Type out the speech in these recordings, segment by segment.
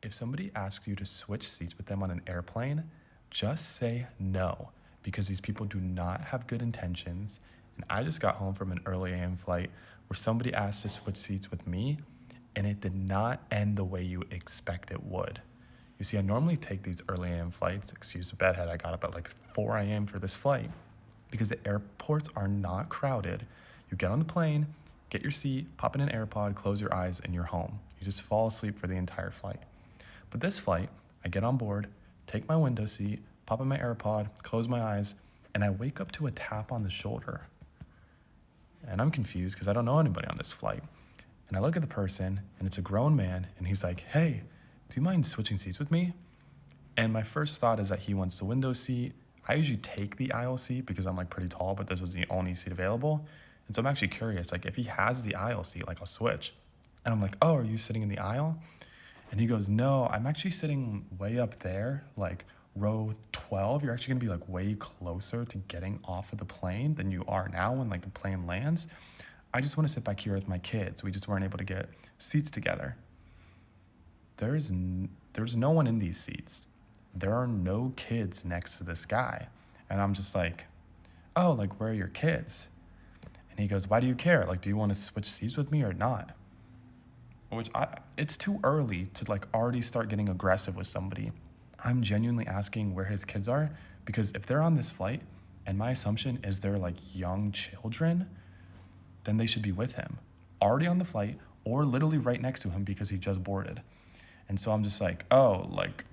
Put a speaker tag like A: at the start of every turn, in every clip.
A: If somebody asks you to switch seats with them on an airplane, just say no because these people do not have good intentions. And I just got home from an early AM flight where somebody asked to switch seats with me and it did not end the way you expect it would. You see, I normally take these early AM flights. Excuse the bedhead, I got up at like 4 AM for this flight because the airports are not crowded. You get on the plane, get your seat, pop in an AirPod, close your eyes, and you're home. You just fall asleep for the entire flight. But this flight, I get on board, take my window seat, pop in my AirPod, close my eyes, and I wake up to a tap on the shoulder. And I'm confused because I don't know anybody on this flight. And I look at the person, and it's a grown man, and he's like, "Hey, do you mind switching seats with me?" And my first thought is that he wants the window seat. I usually take the aisle seat because I'm like pretty tall, but this was the only seat available. And so I'm actually curious, like if he has the aisle seat, like I'll switch. And I'm like, "Oh, are you sitting in the aisle?" And he goes, "No, I'm actually sitting way up there, like row 12. You're actually gonna be like way closer to getting off of the plane than you are now when like the plane lands. I just wanna sit back here with my kids. We just weren't able to get seats together." There's no one in these seats. There are no kids next to this guy. And I'm just like, "Oh, like where are your kids?" And he goes, "Why do you care? Like, do you want to switch seats with me or not?" It's too early to like already start getting aggressive with somebody. I'm genuinely asking where his kids are because if they're on this flight and my assumption is they're like young children, then they should be with him, already on the flight or literally right next to him because he just boarded. And so I'm just like, "Oh, like,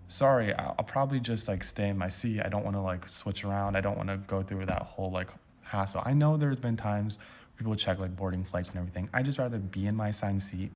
A: sorry, I'll probably just like stay in my seat. I don't want to like switch around. I don't want to go through that whole like hassle." I know there's been times people check like boarding flights and everything. I just rather be in my assigned seat